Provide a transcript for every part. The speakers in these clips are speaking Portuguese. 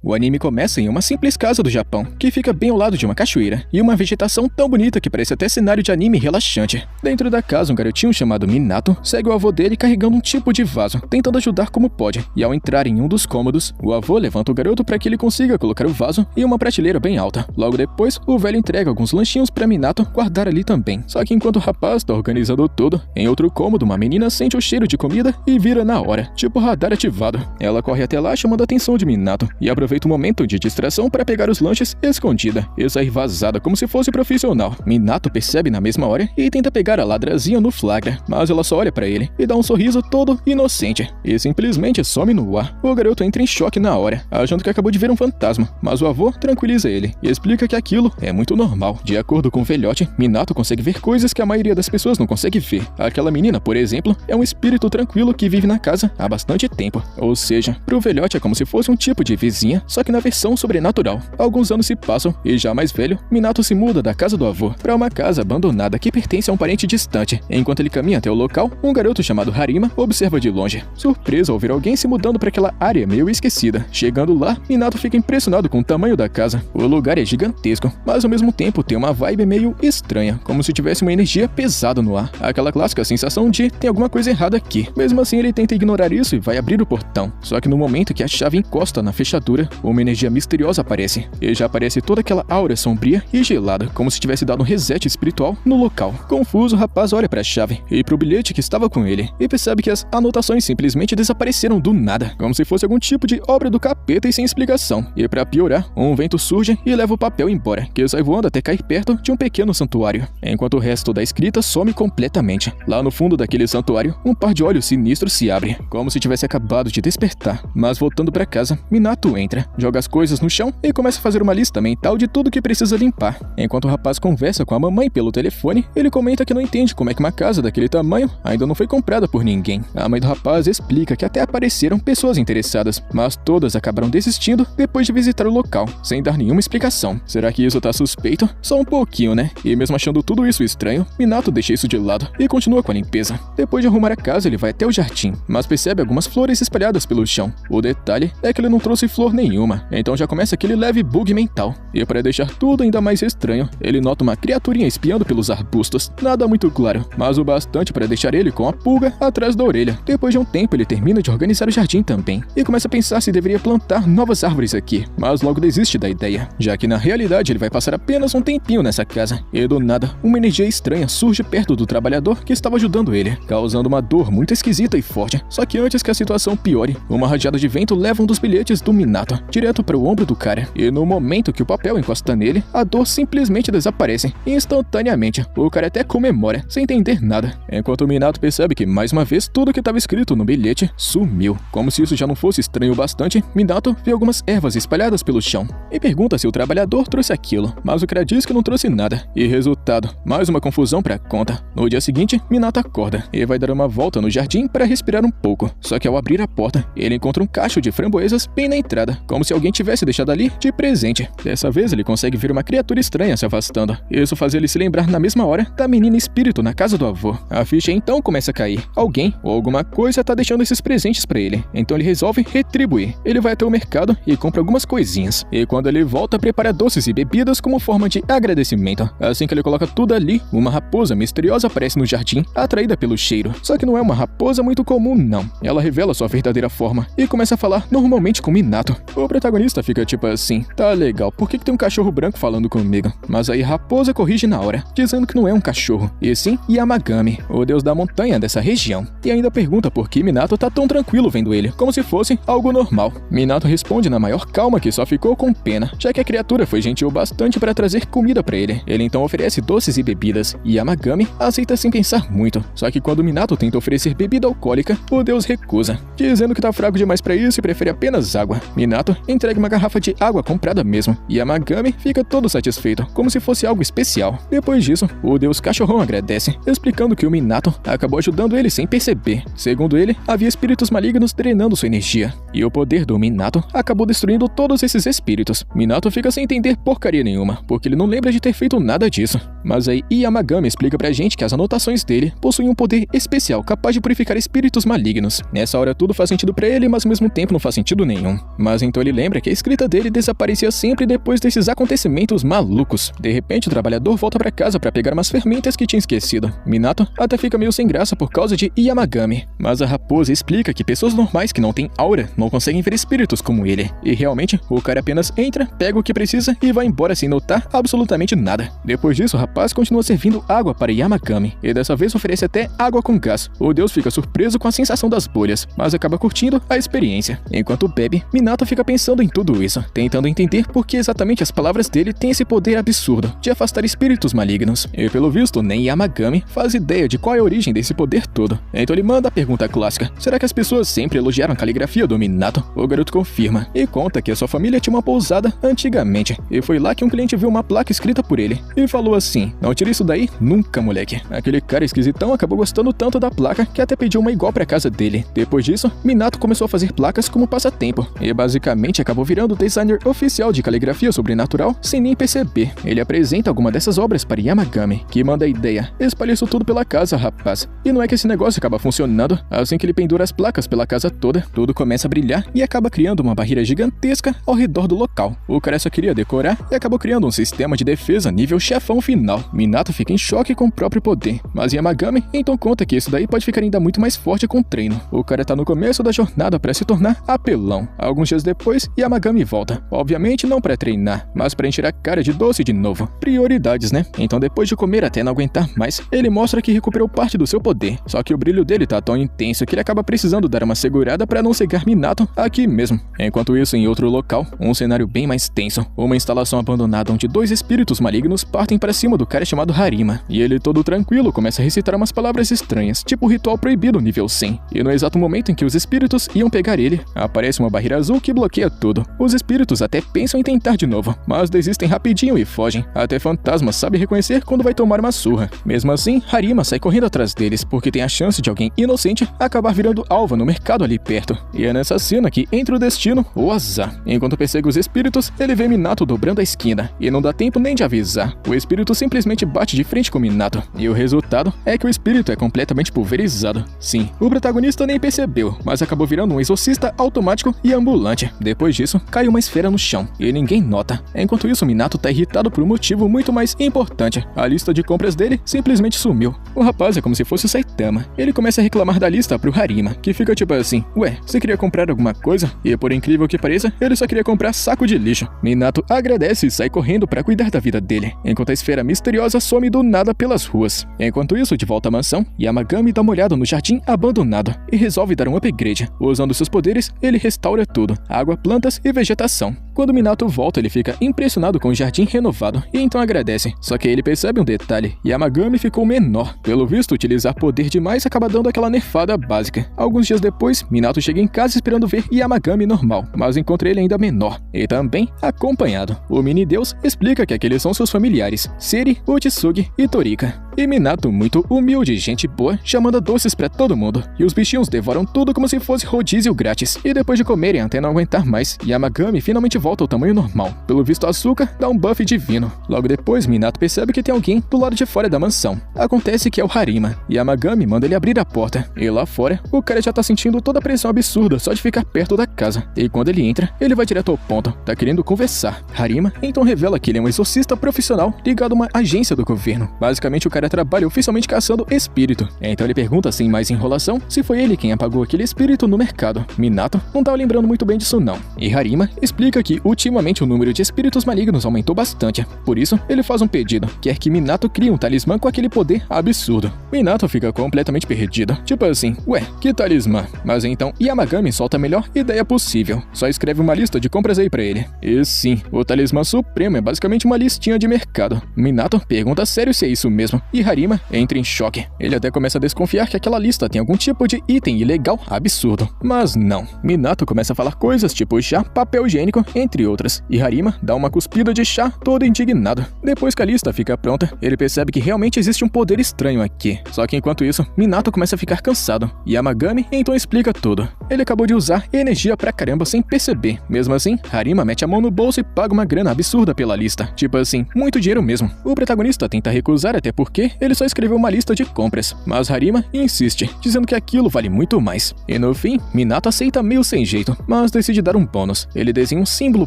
O anime começa em uma simples casa do Japão, que fica bem ao lado de uma cachoeira, e uma vegetação tão bonita que parece até cenário de anime relaxante. Dentro da casa, um garotinho chamado Minato segue o avô dele carregando um tipo de vaso, tentando ajudar como pode, e ao entrar em um dos cômodos, o avô levanta o garoto para que ele consiga colocar o vaso em uma prateleira bem alta. Logo depois, o velho entrega alguns lanchinhos para Minato guardar ali também. Só que enquanto o rapaz está organizando tudo, em outro cômodo, uma menina sente o cheiro de comida e vira na hora, tipo radar ativado. Ela corre até lá chamando a atenção de Minato e aproveita o momento de distração para pegar os lanches escondida e sair vazada como se fosse profissional. Minato percebe na mesma hora e tenta pegar a ladrazinha no flagra, mas ela só olha para ele e dá um sorriso todo inocente e simplesmente some no ar. O garoto entra em choque na hora, achando que acabou de ver um fantasma, mas o avô tranquiliza ele e explica que aquilo é muito normal. De acordo com o velhote, Minato consegue ver coisas que a maioria das pessoas não consegue ver. Aquela menina, por exemplo, é um espírito tranquilo que vive na casa há bastante tempo. Ou seja, pro velhote é como se fosse um tipo de vizinha, só que na versão sobrenatural. Alguns anos se passam e já mais velho, Minato se muda da casa do avô para uma casa abandonada que pertence a um parente distante. Enquanto ele caminha até o local, um garoto chamado Harima observa de longe, surpreso ao ver alguém se mudando para aquela área meio esquecida. Chegando lá, Minato fica impressionado com o tamanho da casa. O lugar é gigantesco, mas ao mesmo tempo tem uma vibe meio estranha, como se tivesse uma energia pesada no ar. Aquela clássica sensação de tem alguma coisa errada aqui. Mesmo assim, ele tenta ignorar isso e vai abrir o portão. Só que no momento que a chave encosta na fechadura, uma energia misteriosa aparece. E já aparece toda aquela aura sombria e gelada, como se tivesse dado um reset espiritual no local. Confuso, o rapaz olha para a chave e para o bilhete que estava com ele e percebe que as anotações simplesmente desapareceram do nada, como se fosse algum tipo de obra do capeta e sem explicação. E para piorar, um vento surge e leva o papel embora, que sai voando até cair perto de um pequeno santuário, enquanto o resto da escrita some completamente. Lá no fundo daquele santuário, um par de olhos sinistros se abre, como se tivesse acabado de despertar. Mas voltando para casa, Minato entra, joga as coisas no chão e começa a fazer uma lista mental de tudo que precisa limpar. Enquanto o rapaz conversa com a mamãe pelo telefone, ele comenta que não entende como é que uma casa daquele tamanho ainda não foi comprada por ninguém. A mãe do rapaz explica que até apareceram pessoas interessadas, mas todas acabaram desistindo depois de visitar o local, sem dar nenhuma explicação. Será que isso tá suspeito? Só um pouquinho, né? E mesmo achando tudo isso estranho, Minato deixa isso de lado e continua com a limpeza. Depois de arrumar a casa, ele vai até o jardim, mas percebe algumas flores espalhadas pelo chão. O detalhe é que ele não trouxe flor nenhuma, então já começa aquele leve bug mental. E para deixar tudo ainda mais estranho, ele nota uma criaturinha espiando pelos arbustos. Nada muito claro, mas o bastante para deixar ele com a pulga atrás da orelha. Depois de um tempo, ele termina de organizar o jardim também e começa a pensar se deveria plantar novas árvores aqui, mas logo desiste da ideia, já que na realidade ele vai passar apenas um tempinho nessa casa. E do nada, uma energia estranha surge perto do trabalhador que estava ajudando ele, causando uma dor muito esquisita e forte. Só que antes que a situação piore, uma rajada de vento leva um dos bilhetes do Minato direto para o ombro do cara, e no momento que o papel encosta nele, a dor simplesmente desaparece instantaneamente. O cara até comemora, sem entender nada, enquanto o Minato percebe que mais uma vez tudo que estava escrito no bilhete sumiu. Como se isso já não fosse estranho o bastante, Minato vê algumas ervas espalhadas pelo chão e pergunta se o trabalhador trouxe aquilo, mas o cara diz que não trouxe nada. E resultado, mais uma confusão pra conta. No dia seguinte, Minato acorda e vai dar uma volta no jardim para respirar um pouco. Só que ao abrir a porta, ele encontra um cacho de framboesas bem na entrada, como se alguém tivesse deixado ali de presente. Dessa vez ele consegue ver uma criatura estranha se afastando. Isso faz ele se lembrar na mesma hora da menina espírito na casa do avô. A ficha então começa a cair. Alguém ou alguma coisa tá deixando esses presentes pra ele, então ele resolve retribuir. Ele vai até o mercado e compra algumas coisinhas, e quando ele volta, prepara doces e bebidas como forma de agradecimento. Assim que ele coloca tudo ali, uma raposa misteriosa aparece no jardim, atraída pelo cheiro. Só que não é uma raposa muito comum, não. Ela revela sua verdadeira forma e começa a falar normalmente com Minato. O protagonista fica tipo assim, tá legal, por que tem um cachorro branco falando comigo? Mas aí a raposa corrige na hora, dizendo que não é um cachorro, e sim Yamagami, o deus da montanha dessa região. E ainda pergunta por que Minato tá tão tranquilo vendo ele, como se fosse algo normal. Minato responde na maior calma que só ficou com pena, já que a criatura foi gentil bastante para trazer comida pra ele. Ele então oferece doces e bebidas, e Yamagami aceita sem pensar muito. Só que quando Minato tenta oferecer bebida alcoólica, o deus recusa, dizendo que tá fraco demais pra isso e prefere apenas água. Minato entrega uma garrafa de água comprada mesmo, e Yamagami fica todo satisfeito, como se fosse algo especial. Depois disso, o deus cachorrão agradece, explicando que o Minato acabou ajudando ele sem perceber. Segundo ele, havia espíritos malignos drenando sua energia, e o poder do Minato acabou destruindo todos esses espíritos. Minato fica sem entender porcaria nenhuma, porque ele não lembra de ter feito nada disso. Mas aí Yamagami explica pra gente que as anotações dele possuem um poder especial capaz de purificar espíritos malignos. Nessa hora tudo faz sentido pra ele, mas ao mesmo tempo não faz sentido nenhum. Mas então Então ele lembra que a escrita dele desaparecia sempre depois desses acontecimentos malucos. De repente, o trabalhador volta pra casa pra pegar umas fermentas que tinha esquecido. Minato até fica meio sem graça por causa de Yamagami, mas a raposa explica que pessoas normais que não têm aura não conseguem ver espíritos como ele. E realmente, o cara apenas entra, pega o que precisa e vai embora sem notar absolutamente nada. Depois disso, o rapaz continua servindo água para Yamagami, e dessa vez oferece até água com gás. O deus fica surpreso com a sensação das bolhas, mas acaba curtindo a experiência. Enquanto bebe, Minato fica pensando em tudo isso, tentando entender por que exatamente as palavras dele têm esse poder absurdo de afastar espíritos malignos. E pelo visto, nem Yamagami faz ideia de qual é a origem desse poder todo. Então ele manda a pergunta clássica: será que as pessoas sempre elogiaram a caligrafia do Minato? O garoto confirma e conta que a sua família tinha uma pousada antigamente, e foi lá que um cliente viu uma placa escrita por ele e falou assim: não tire isso daí nunca, moleque. Aquele cara esquisitão acabou gostando tanto da placa que até pediu uma igual pra casa dele. Depois disso, Minato começou a fazer placas como passatempo e basicamente acabou virando o designer oficial de caligrafia sobrenatural sem nem perceber. Ele apresenta alguma dessas obras para Yamagami, que manda a ideia: espalha isso tudo pela casa, rapaz. E não é que esse negócio acaba funcionando. Assim que ele pendura as placas pela casa toda, tudo começa a brilhar e acaba criando uma barreira gigantesca ao redor do local. O cara só queria decorar e acabou criando um sistema de defesa nível chefão final. Minato fica em choque com o próprio poder, mas Yamagami então conta que isso daí pode ficar ainda muito mais forte com o treino. O cara tá no começo da jornada para se tornar apelão. Alguns dias depois, Yamagami volta. Obviamente não para treinar, mas para encher a cara de doce de novo. Prioridades, né? Então depois de comer até não aguentar mais, ele mostra que recuperou parte do seu poder. Só que o brilho dele tá tão intenso que ele acaba precisando dar uma segurada para não cegar Minato aqui mesmo. Enquanto isso, em outro local, um cenário bem mais tenso. Uma instalação abandonada onde dois espíritos malignos partem para cima do cara chamado Harima. E ele, todo tranquilo, começa a recitar umas palavras estranhas, tipo o ritual proibido nível 100. E no exato momento em que os espíritos iam pegar ele, aparece uma barreira azul que bloqueia tudo. Os espíritos até pensam em tentar de novo, mas desistem rapidinho e fogem. Até Fantasma sabe reconhecer quando vai tomar uma surra. Mesmo assim, Harima sai correndo atrás deles, porque tem a chance de alguém inocente acabar virando alvo no mercado ali perto. E é nessa cena que entra o destino, o azar. Enquanto persegue os espíritos, ele vê Minato dobrando a esquina, e não dá tempo nem de avisar. O espírito simplesmente bate de frente com Minato, e o resultado é que o espírito é completamente pulverizado. Sim, o protagonista nem percebeu, mas acabou virando um exorcista automático e ambulante. Depois disso, cai uma esfera no chão, e ninguém nota. Enquanto isso, Minato tá irritado por um motivo muito mais importante. A lista de compras dele simplesmente sumiu. O rapaz é como se fosse o Saitama. Ele começa a reclamar da lista pro Harima, que fica tipo assim: ué, você queria comprar alguma coisa? E por incrível que pareça, ele só queria comprar saco de lixo. Minato agradece e sai correndo pra cuidar da vida dele, enquanto a esfera misteriosa some do nada pelas ruas. Enquanto isso, de volta à mansão, Yamagami dá uma olhada no jardim abandonado e resolve dar um upgrade. Usando seus poderes, ele restaura tudo: água, plantas e vegetação. Quando Minato volta, ele fica impressionado com o jardim renovado e então agradece. Só que ele percebe um detalhe: Yamagami ficou menor. Pelo visto, utilizar poder demais acaba dando aquela nerfada básica. Alguns dias depois, Minato chega em casa esperando ver Yamagami normal, mas encontra ele ainda menor e também acompanhado. O mini-deus explica que aqueles são seus familiares, Seri, Utsugi e Torika. E Minato, muito humilde e gente boa, já manda doces pra todo mundo. E os bichinhos devoram tudo como se fosse rodízio grátis. E depois de comerem até não aguentar mais, Yamagami finalmente volta ao tamanho normal. Pelo visto, o açúcar dá um buff divino. Logo depois, Minato percebe que tem alguém do lado de fora da mansão. Acontece que é o Harima. Yamagami manda ele abrir a porta. E lá fora, o cara já tá sentindo toda a pressão absurda só de ficar perto da casa. E quando ele entra, ele vai direto ao ponto. Tá querendo conversar. Harima então revela que ele é um exorcista profissional ligado a uma agência do governo. Basicamente, o cara trabalha oficialmente caçando espírito. Então ele pergunta sem mais enrolação se foi ele quem apagou aquele espírito no mercado. Minato não tava lembrando muito bem disso não. E Harima explica que ultimamente o número de espíritos malignos aumentou bastante. Por isso, ele faz um pedido: quer que Minato crie um talismã com aquele poder absurdo. Minato fica completamente perdido. Tipo assim, ué, que talismã? Mas então Yamagami solta a melhor ideia possível. Só escreve uma lista de compras aí pra ele. E sim, o talismã supremo é basicamente uma listinha de mercado. Minato pergunta sério se é isso mesmo, e Harima entra em choque. Ele até começa a desconfiar que aquela lista tem algum tipo de item ilegal absurdo. Mas não. Minato começa a falar coisas tipo chá, papel higiênico, entre outras. E Harima dá uma cuspida de chá todo indignado. Depois que a lista fica pronta, ele percebe que realmente existe um poder estranho aqui. Só que enquanto isso, Minato começa a ficar cansado. Yamagami então explica tudo. ele acabou de usar energia pra caramba sem perceber. Mesmo assim, Harima mete a mão no bolso e paga uma grana absurda pela lista. Tipo assim, muito dinheiro mesmo. O protagonista tenta recusar até porque ele só escreveu uma lista de compras, mas Harima insiste, dizendo que aquilo vale muito mais. E no fim, Minato aceita meio sem jeito, mas decide dar um bônus. Ele desenha um símbolo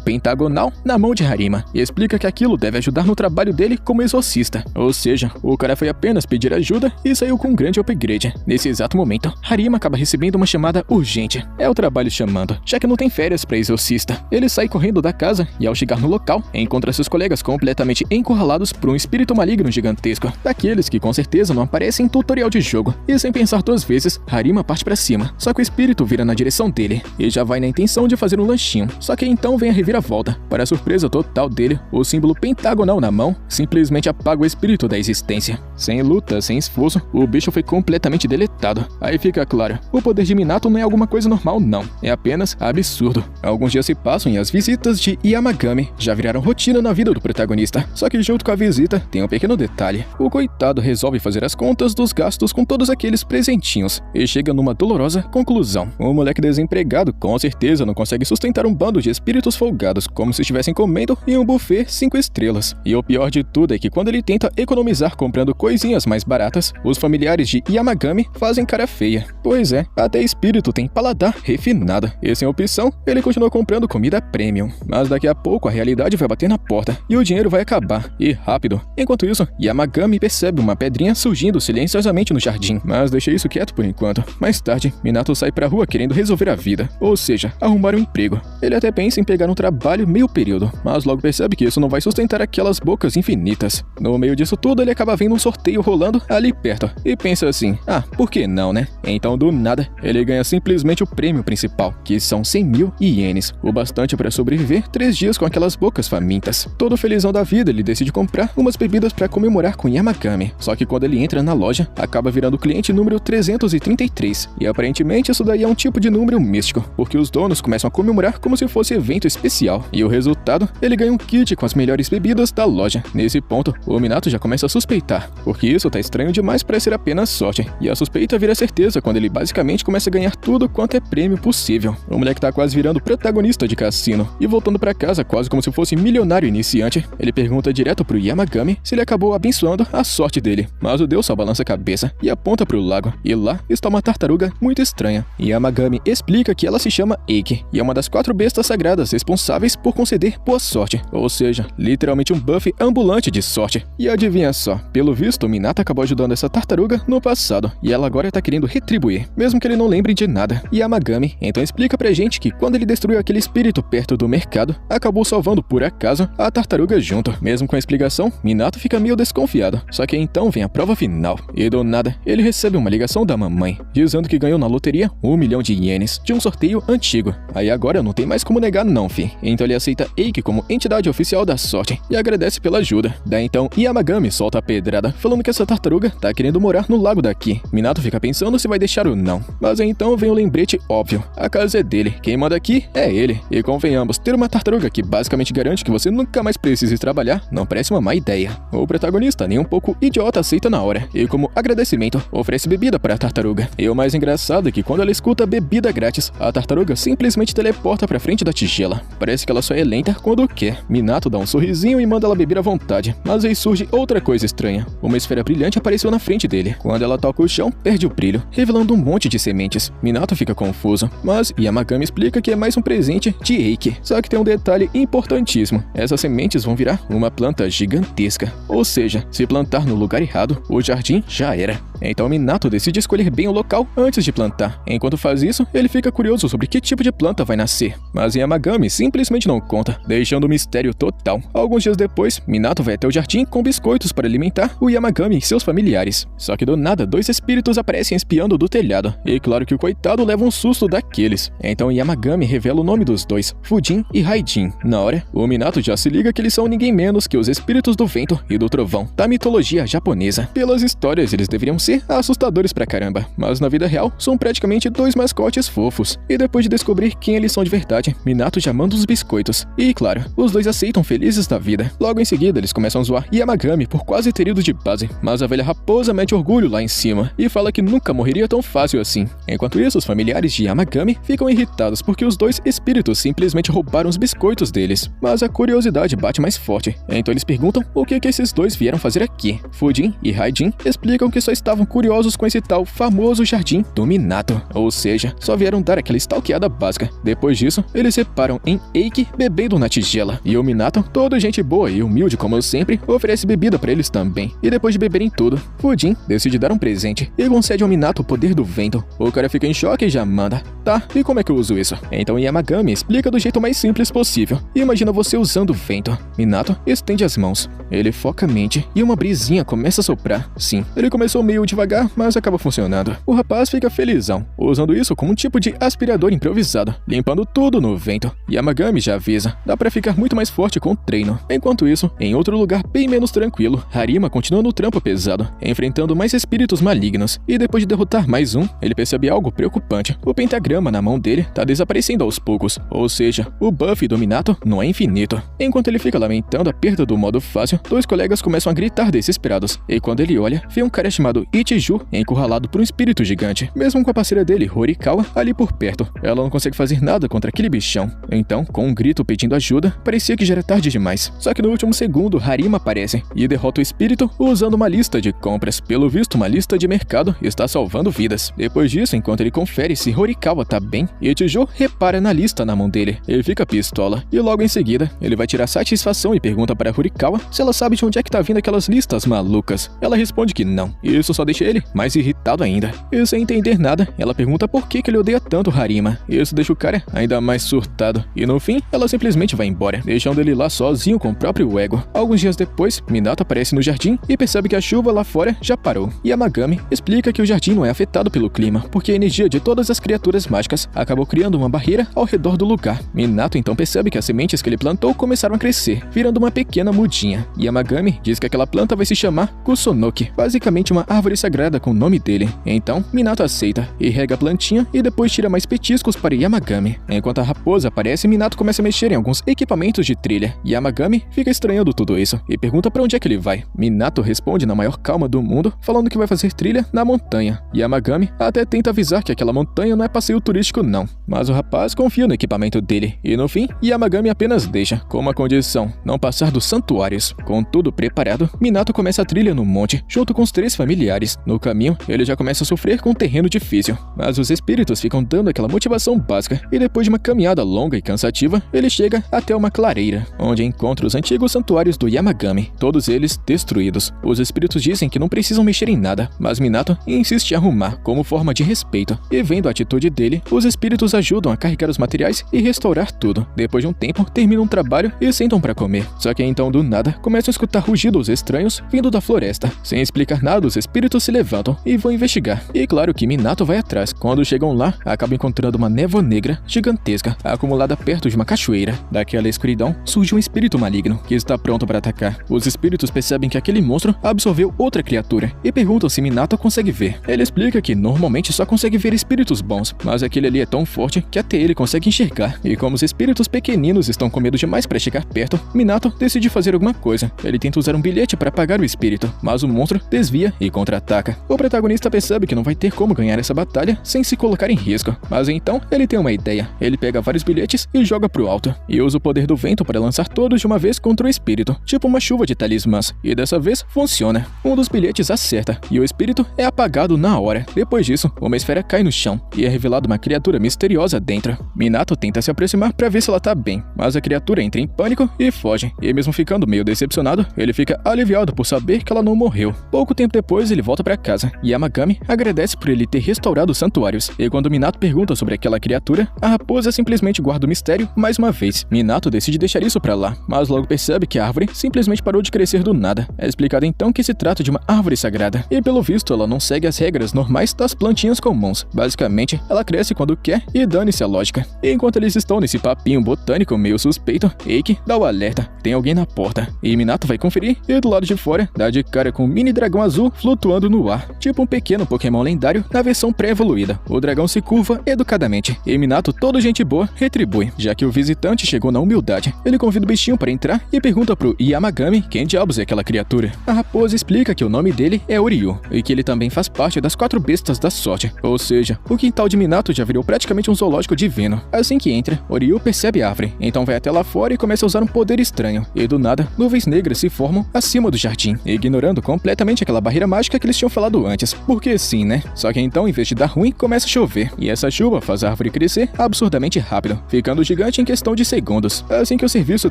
pentagonal na mão de Harima e explica que aquilo deve ajudar no trabalho dele como exorcista. Ou seja, o cara foi apenas pedir ajuda e saiu com um grande upgrade. Nesse exato momento, Harima acaba recebendo uma chamada urgente. É o trabalho chamando, já que não tem férias pra exorcista. Ele sai correndo da casa e ao chegar no local, encontra seus colegas completamente encurralados por um espírito maligno gigantesco, daqueles que com certeza não aparecem em tutorial de jogo. E sem pensar duas vezes, Harima parte pra cima, só que o espírito vira na direção dele e já vai na intenção de fazer um lanchinho. Só que então vem a reviravolta. Para a surpresa total dele, o símbolo pentagonal na mão simplesmente apaga o espírito da existência. Sem luta, sem esforço, o bicho foi completamente deletado. Aí fica claro, o poder de Minato não é alguma coisa normal não, é apenas absurdo. Alguns dias se passam e as visitas de Yamagami já viraram rotina na vida do protagonista. Só que junto com a visita, tem um pequeno detalhe. O coitado resolve fazer as contas dos gastos com todos aqueles presentinhos e chega numa dolorosa conclusão. O moleque desempregado com certeza não consegue sustentar um bando de espíritos folgados como se estivessem comendo em um buffet 5 estrelas. E o pior de tudo é que quando ele tenta economizar comprando coisinhas mais baratas, os familiares de Yamagami fazem cara feia. Pois é, até espírito tem paladar refinado. E sem opção, ele continua comprando comida premium. Mas daqui a pouco a realidade vai bater na porta e o dinheiro vai acabar, e rápido. Enquanto isso, Yamagami percebe uma pedrinha surgindo silenciosamente no jardim, mas deixa isso quieto por enquanto. Mais tarde, Minato sai pra rua querendo resolver a vida, ou seja, arrumar um emprego. Ele até pensa em pegar um trabalho meio período, mas logo percebe que isso não vai sustentar aquelas bocas infinitas. No meio disso tudo, ele acaba vendo um sorteio rolando ali perto, e pensa assim, por que não, né? Então do nada, ele ganha simplesmente o prêmio principal, que são 100.000 ienes, o bastante para sobreviver 3 dias com aquelas bocas famintas. Todo felizão da vida, ele decide comprar umas bebidas para comemorar com Yamagami, só que quando ele entra na loja, acaba virando o cliente número 333, e aparentemente isso daí é um tipo de número místico, porque os donos começam a comemorar como se fosse evento especial, e o resultado, ele ganha um kit com as melhores bebidas da loja. Nesse ponto, o Minato já começa a suspeitar, porque isso tá estranho demais para ser apenas sorte, e a suspeita vira certeza quando ele basicamente começa a ganhar tudo quanto é prêmio possível. O moleque tá quase virando protagonista de cassino, e voltando pra casa quase como se fosse milionário iniciante, ele pergunta direto pro Yamagami se ele acabou abençoando a sorte dele, mas o deus só balança a cabeça e aponta pro lago, e lá está uma tartaruga muito estranha. Yamagami explica que ela se chama Eiki, e é uma das 4 bestas sagradas responsáveis por conceder boa sorte, ou seja, literalmente um buff ambulante de sorte. E adivinha só, pelo visto, Minato acabou ajudando essa tartaruga no passado, e ela agora tá querendo retribuir, mesmo que ele não lembre de nada. Yamagami então explica pra gente que quando ele destruiu aquele espírito perto do mercado, acabou salvando por acaso a tartaruga junto. Mesmo com a explicação, Minato fica meio desconfiado, só que então vem a prova final, e do nada, ele recebe uma ligação da mamãe, dizendo que ganhou na loteria 1 milhão de ienes, de um sorteio antigo. Aí agora não tem mais como negar não, fi. Então ele aceita Eiki como entidade oficial da sorte, e agradece pela ajuda. Daí então, Yamagami solta a pedrada, falando que essa tartaruga tá querendo morar no lago daqui. Minato fica pensando se vai deixar ou não, mas então vem o lembrete óbvio, a casa é dele, quem manda aqui é ele. E convenhamos, ter uma tartaruga que basicamente garante que você nunca mais precise trabalhar, não parece uma má ideia. O protagonista, nem um pouco idiota, aceita na hora, e como agradecimento, oferece bebida para a tartaruga. E o mais engraçado é que quando ela escuta bebida grátis, a tartaruga simplesmente teleporta pra frente da tigela. Parece que ela só é lenta quando quer. Minato dá um sorrisinho e manda ela beber à vontade, mas aí surge outra coisa estranha. Uma esfera brilhante apareceu na frente dele. Quando ela toca o chão, perde o brilho, revelando um monte de sementes. Minato fica confuso, mas Yamagami explica que é mais um presente de Eiki. Só que tem um detalhe importantíssimo. Essas sementes vão virar uma planta gigantesca. Ou seja, se plantar no lugar errado, o jardim já era. Então Minato decide escolher bem o local antes de plantar. Enquanto faz isso, ele fica curioso sobre que tipo de planta vai nascer. Mas Yamagami simplesmente não conta, deixando o mistério total. Alguns dias depois, Minato vai até o jardim com biscoitos para alimentar o Yamagami e seus familiares. Só que do nada, 2 espíritos aparecem espiando do telhado. E claro que o coitado leva um susto daqueles. Então Yamagami revela o nome dos dois, Fujin e Raijin. Na hora, o Minato já se liga que eles são ninguém menos que os espíritos do vento e do trovão da mitologia japonesa. Pelas histórias, eles deveriam ser ser assustadores pra caramba, mas na vida real são praticamente dois mascotes fofos. E depois de descobrir quem eles são de verdade, Minato já manda os biscoitos. E claro, os dois aceitam felizes da vida. Logo em seguida, eles começam a zoar Yamagami por quase ter ido de base, mas a velha raposa mete orgulho lá em cima e fala que nunca morreria tão fácil assim. Enquanto isso, os familiares de Yamagami ficam irritados porque os dois espíritos simplesmente roubaram os biscoitos deles. Mas a curiosidade bate mais forte, então eles perguntam o que esses dois vieram fazer aqui. Fujin e Raijin explicam que só estavam curiosos com esse tal famoso jardim do Minato, ou seja, só vieram dar aquela stalkeada básica. Depois disso, eles reparam em Eiki bebendo na tigela, e o Minato, todo gente boa e humilde como sempre, oferece bebida pra eles também. E depois de beberem tudo, Fujin decide dar um presente e concede ao Minato o poder do vento. O cara fica em choque e já manda: tá, e como é que eu uso isso? Então Yamagami explica do jeito mais simples possível. Imagina você usando o vento. Minato estende as mãos. Ele foca a mente e uma brisinha começa a soprar. Sim, ele começou meio devagar, mas acaba funcionando. O rapaz fica felizão, usando isso como um tipo de aspirador improvisado, limpando tudo no vento. Yamagami já avisa, dá pra ficar muito mais forte com o treino. Enquanto isso, em outro lugar bem menos tranquilo, Harima continua no trampo pesado, enfrentando mais espíritos malignos. E depois de derrotar mais um, ele percebe algo preocupante. O pentagrama na mão dele tá desaparecendo aos poucos, ou seja, o buff do Minato não é infinito. Enquanto ele fica lamentando a perda do modo fácil, dois colegas começam a gritar desesperados, e quando ele olha, vê um cara chamado Ichiju encurralado por um espírito gigante, mesmo com a parceira dele, Horikawa, ali por perto. Ela não consegue fazer nada contra aquele bichão. Então, com um grito pedindo ajuda, parecia que já era tarde demais. Só que no último segundo, Harima aparece e derrota o espírito usando uma lista de compras. Pelo visto, uma lista de mercado está salvando vidas. Depois disso, enquanto ele confere se Horikawa tá bem, Ichiju repara na lista na mão dele. Ele fica pistola, e logo em seguida, ele vai tirar satisfação e pergunta para Horikawa se ela sabe de onde é que tá vindo aquelas listas malucas. Ela responde que não, e isso só deixa ele mais irritado ainda. E sem entender nada, ela pergunta por que ele odeia tanto Harima. Isso deixa o cara ainda mais surtado, e no fim, ela simplesmente vai embora, deixando ele lá sozinho com o próprio ego. Alguns dias depois, Minato aparece no jardim e percebe que a chuva lá fora já parou. Yamagami explica que o jardim não é afetado pelo clima, porque a energia de todas as criaturas mágicas acabou criando uma barreira ao redor do lugar. Minato então percebe que as sementes que ele plantou começaram a crescer, virando uma pequena mudinha. Yamagami diz que aquela planta vai se chamar Kusonoki, basicamente uma árvore sagrada com o nome dele. Então, Minato aceita e rega a plantinha e depois tira mais petiscos para Yamagami. Enquanto a raposa aparece, Minato começa a mexer em alguns equipamentos de trilha. Yamagami fica estranhando tudo isso e pergunta para onde é que ele vai. Minato responde na maior calma do mundo, falando que vai fazer trilha na montanha. Yamagami até tenta avisar que aquela montanha não é passeio turístico não, mas o rapaz confia no equipamento dele e no fim, Yamagami apenas deixa, com uma condição: não passar dos santuários. Com tudo preparado, Minato começa a trilha no monte, junto com os 3 familiares. No caminho, ele já começa a sofrer com um terreno difícil, mas os espíritos ficam dando aquela motivação básica, e depois de uma caminhada longa e cansativa, ele chega até uma clareira, onde encontra os antigos santuários do Yamagami, todos eles destruídos. Os espíritos dizem que não precisam mexer em nada, mas Minato insiste em arrumar, como forma de respeito, e vendo a atitude dele, os espíritos ajudam a carregar os materiais e restaurar tudo. Depois de um tempo, terminam um trabalho e sentam para comer. Só que então, do nada, começam a escutar rugidos estranhos vindo da floresta. Sem explicar nada, os espíritos se levantam e vão investigar. E claro que Minato vai atrás. Quando chegam lá, acabam encontrando uma névoa negra gigantesca, acumulada perto de uma cachoeira. Daquela escuridão, surge um espírito maligno, que está pronto para atacar. Os espíritos percebem que aquele monstro absorveu outra criatura, e perguntam se Minato consegue ver. Ele explica que normalmente só consegue ver espíritos bons, mas aquele ali é tão forte que até ele consegue enxergar. E como os espíritos pequeninos estão com medo demais para chegar perto, Minato decide fazer alguma coisa. Ele tenta usar um bilhete para apagar o espírito, mas o monstro desvia e contra-ataca. O protagonista percebe que não vai ter como ganhar essa batalha sem se colocar em risco, mas então ele tem uma ideia. Ele pega vários bilhetes e joga pro alto, e usa o poder do vento para lançar todos de uma vez contra o espírito, tipo uma chuva de talismãs, e dessa vez funciona. Um dos bilhetes acerta, e o espírito é apagado na hora. Depois disso, uma esfera cai no chão, e é revelada uma criatura misteriosa dentro. Minato tenta se aproximar para ver se ela tá bem, mas a criatura entra em pânico e foge, e mesmo ficando meio decepcionado, ele fica aliviado por saber que ela não morreu. Pouco tempo depois, ele volta para casa, e Yamagami agradece por ele ter restaurado os santuários, e quando Minato pergunta sobre aquela criatura, a raposa simplesmente guarda o mistério mais uma vez. Minato decide deixar isso pra lá, mas logo percebe que a árvore simplesmente parou de crescer do nada. É explicado então que se trata de uma árvore sagrada, e pelo visto ela não segue as regras normais das plantinhas comuns. Basicamente, ela cresce quando quer e dane-se a lógica. E enquanto eles estão nesse papinho botânico meio suspeito, Eiki dá o alerta: tem alguém na porta. E Minato vai conferir, e do lado de fora, dá de cara com um mini dragão azul flutuando voando no ar, tipo um pequeno Pokémon lendário na versão pré-evoluída. O dragão se curva educadamente, e Minato, todo gente boa, retribui, já que o visitante chegou na humildade. Ele convida o bichinho para entrar e pergunta pro Yamagami quem diabos é aquela criatura. A raposa explica que o nome dele é Oryu, e que ele também faz parte das 4 bestas da sorte, ou seja, o quintal de Minato já virou praticamente um zoológico divino. Assim que entra, Oryu percebe a árvore, então vai até lá fora e começa a usar um poder estranho, e do nada, nuvens negras se formam acima do jardim, ignorando completamente aquela barreira mágica que eles tinham falado antes, porque sim, né? Só que então, em vez de dar ruim, começa a chover, e essa chuva faz a árvore crescer absurdamente rápido, ficando gigante em questão de segundos. Assim que o serviço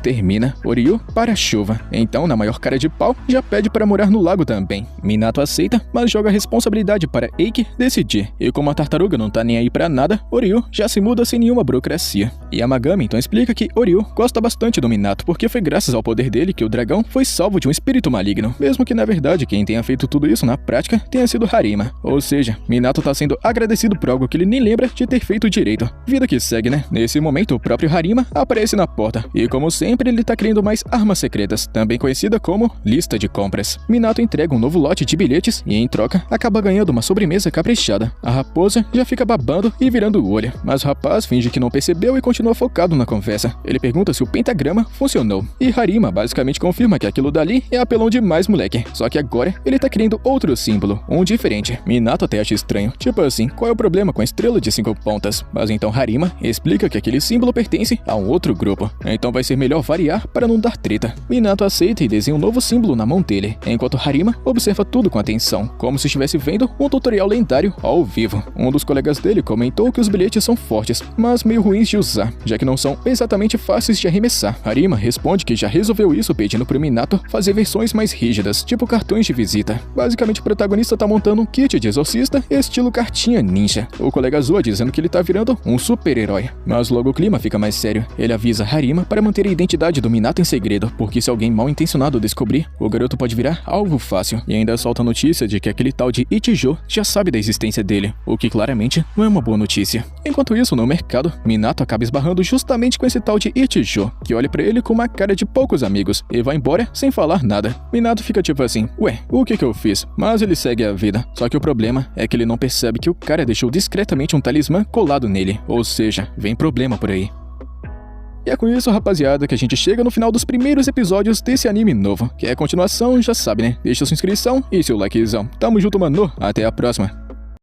termina, Oryu para a chuva, então, na maior cara de pau, já pede para morar no lago também. Minato aceita, mas joga a responsabilidade para Eiki decidir, e como a tartaruga não tá nem aí pra nada, Oryu já se muda sem nenhuma burocracia. Yamagami então explica que Oryu gosta bastante do Minato, porque foi graças ao poder dele que o dragão foi salvo de um espírito maligno, mesmo que na verdade quem tenha feito tudo isso na prática tenha sido Harima. Ou seja, Minato tá sendo agradecido por algo que ele nem lembra de ter feito direito. Vida que segue, né? Nesse momento, o próprio Harima aparece na porta, e como sempre, ele tá querendo mais armas secretas, também conhecida como lista de compras. Minato entrega um novo lote de bilhetes e, em troca, acaba ganhando uma sobremesa caprichada. A raposa já fica babando e virando o olho, mas o rapaz finge que não percebeu e continua focado na conversa. Ele pergunta se o pentagrama funcionou, e Harima basicamente confirma que aquilo dali é apelão demais, moleque. Só que agora ele tá querendo outro símbolo, um diferente. Minato até acha estranho, tipo assim, qual é o problema com a estrela de 5 pontas? Mas então Harima explica que aquele símbolo pertence a um outro grupo, então vai ser melhor variar para não dar treta. Minato aceita e desenha um novo símbolo na mão dele, enquanto Harima observa tudo com atenção, como se estivesse vendo um tutorial lendário ao vivo. Um dos colegas dele comentou que os bilhetes são fortes, mas meio ruins de usar, já que não são exatamente fáceis de arremessar. Harima responde que já resolveu isso pedindo pro Minato fazer versões mais rígidas, tipo cartões de visita. Basicamente o protagonista tá montando um kit de exorcista estilo cartinha ninja. O colega zoa dizendo que ele tá virando um super-herói. Mas logo o clima fica mais sério. Ele avisa Harima para manter a identidade do Minato em segredo, porque se alguém mal intencionado descobrir, o garoto pode virar alvo fácil. E ainda solta a notícia de que aquele tal de Ichijo já sabe da existência dele, o que claramente não é uma boa notícia. Enquanto isso, no mercado, Minato acaba esbarrando justamente com esse tal de Ichijo, que olha pra ele com uma cara de poucos amigos e vai embora sem falar nada. Minato fica tipo assim, ué, o que eu fiz? Mas ele segue a vida. Só que o problema é que ele não percebe que o cara deixou discretamente um talismã colado nele, ou seja, vem problema por aí. E é com isso, rapaziada, que a gente chega no final dos primeiros episódios desse anime novo. Que é a continuação, já sabe, né? Deixa sua inscrição e seu likezão. Tamo junto, mano. Até a próxima.